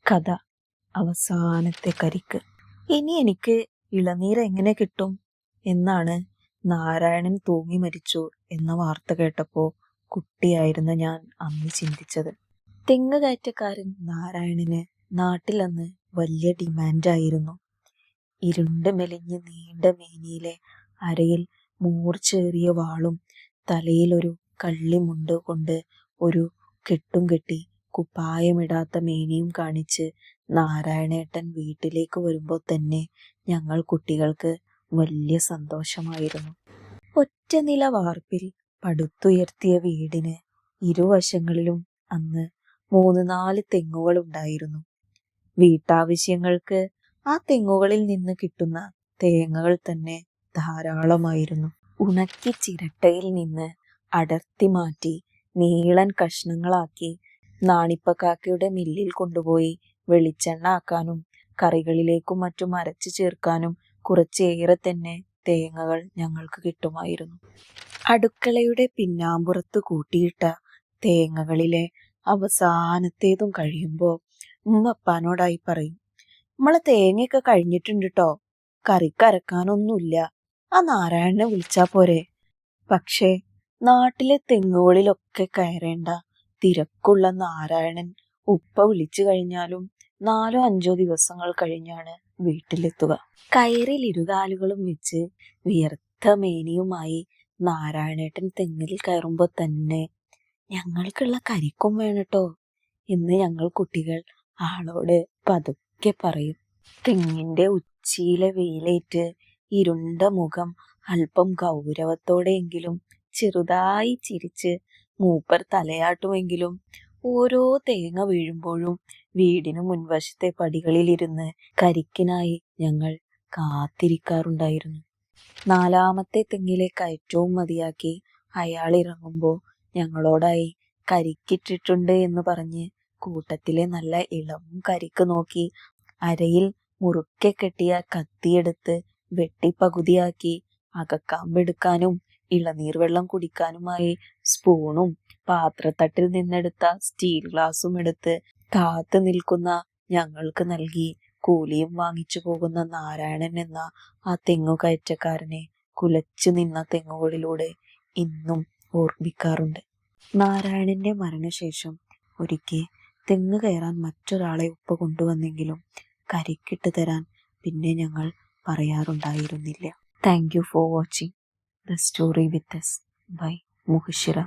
കഥ അവസാനത്തെ കരിക്ക്. ഇനി എനിക്ക് ഇളനീർ എങ്ങനെ കിട്ടും എന്നാണ് നാരായണൻ തൂങ്ങി മരിച്ചു എന്ന വാർത്ത കേട്ടപ്പോൾ കുട്ടിയായിരുന്ന ഞാൻ അന്ന് ചിന്തിച്ചത്. തെങ്ങ് കയറ്റക്കാരൻ നാരായണന് നാട്ടിൽ അന്ന് വലിയ ഡിമാൻഡായിരുന്നു. ഇരുണ്ട് മെലിഞ്ഞ് നീണ്ട മേനിയിലെ അരയിൽ മൂർച്ചേറിയ വാളും തലയിൽ ഒരു കള്ളിമുണ്ട് കൊണ്ട് ഒരു കെട്ടും കെട്ടി കുപ്പായമിടാത്ത മേനിയും കാണിച്ച് നാരായണേട്ടൻ വീട്ടിലേക്ക് വരുമ്പോൾ തന്നെ ഞങ്ങൾ കുട്ടികൾക്ക് വലിയ സന്തോഷമായിരുന്നു. ഒറ്റ നില വാർപ്പിൽ പടുത്തുയർത്തിയ വീടിന് ഇരുവശങ്ങളിലും അന്ന് 3-4 തെങ്ങുകൾ ഉണ്ടായിരുന്നു. വീട്ടാവശ്യങ്ങൾക്ക് ആ തെങ്ങുകളിൽ നിന്ന് കിട്ടുന്ന തേങ്ങകൾ തന്നെ ധാരാളമായിരുന്നു. ഉണക്കി ചിരട്ടയിൽ നിന്ന് അടർത്തി മാറ്റി നീളൻ കഷ്ണങ്ങളാക്കി നാണിപ്പക്കാക്കയുടെ മില്ലിൽ കൊണ്ടുപോയി വെളിച്ചെണ്ണ ആക്കാനും കറികളിലേക്കും മറ്റും അരച്ചു ചേർക്കാനും കുറച്ചേറെ തന്നെ തേങ്ങകൾ ഞങ്ങൾക്ക് കിട്ടുമായിരുന്നു. അടുക്കളയുടെ പിന്നാമ്പുറത്ത് കൂട്ടിയിട്ട തേങ്ങകളിലെ അവസാനത്തേതും കഴിയുമ്പോൾ ഉമ്മപ്പാനോടായി പറയും, നമ്മളെ തേങ്ങയൊക്കെ കഴിഞ്ഞിട്ടുണ്ട് കേട്ടോ, കറിക്കരക്കാനൊന്നുമില്ല, ആ നാരായണനെ വിളിച്ചാ പോരെ. പക്ഷേ നാട്ടിലെ തെങ്ങുകളിലൊക്കെ കയറേണ്ട തിരക്കുള്ള നാരായണൻ ഉപ്പ വിളിച്ചു കഴിഞ്ഞാലും 4-5 ദിവസങ്ങൾ കഴിഞ്ഞാണ് വീട്ടിലെത്തുക. കയറിൽ ഇരുകാലുകളും വെച്ച് വിയർത്ത മേനിയുമായി നാരായണേട്ടൻ തെങ്ങിൽ കയറുമ്പോൾ തന്നെ ഞങ്ങൾക്കുള്ള കരിക്കും വേണട്ടോ എന്ന് ഞങ്ങൾ കുട്ടികൾ ആളോട് പതുക്കെ പറയും. തെങ്ങിന്റെ ഉച്ചിയിലെ വെയിലേറ്റ് ഇരുണ്ട മുഖം അല്പം ഗൗരവത്തോടെയെങ്കിലും ചെറുതായി ചിരിച്ച് മൂപ്പർ തലയാട്ടുമെങ്കിലും ഓരോ തേങ്ങ വീഴുമ്പോഴും വീടിനു മുൻവശത്തെ പടികളിലിരുന്ന് കരിക്കിനായി ഞങ്ങൾ കാത്തിരിക്കാറുണ്ടായിരുന്നു. 4ാമത്തെ തെങ്ങിലെ കയറ്റവും മതിയാക്കി അയാൾ ഇറങ്ങുമ്പോൾ ഞങ്ങളോടായി കരിക്കിട്ടിട്ടുണ്ട് എന്ന് പറഞ്ഞ് കൂട്ടത്തിലെ നല്ല ഇളം കരിക്ക് നോക്കി അരയിൽ മുറുക്കെ കെട്ടിയ കത്തിയെടുത്ത് വെട്ടിപ്പകുതിയാക്കി അകക്കാമ്പെടുക്കാനും ഇളനീർ വെള്ളം കുടിക്കാനുമായി സ്പൂണും പാത്രത്തട്ടിൽ നിന്നെടുത്ത സ്റ്റീൽ ഗ്ലാസും എടുത്ത് കാത്തു നിൽക്കുന്ന ഞങ്ങൾക്ക് നൽകി കൂലിയും വാങ്ങിച്ചു പോകുന്ന നാരായണൻ എന്ന ആ തെങ്ങു കയറ്റക്കാരനെ കുലച്ചു നിന്ന തെങ്ങുകളിലൂടെ ഇന്നും ഓർമ്മിക്കാറുണ്ട്. നാരായണന്റെ മരണശേഷം ഒരിക്കൽ തെങ്ങ് കയറാൻ മറ്റൊരാളെ ഉപ്പ കൊണ്ടുവന്നെങ്കിലും കരിക്കിട്ട് തരാൻ പിന്നെ ഞങ്ങൾ പറയാറുണ്ടായിരുന്നില്ല. Thank you for watching the story with us by മുഹഷിറ.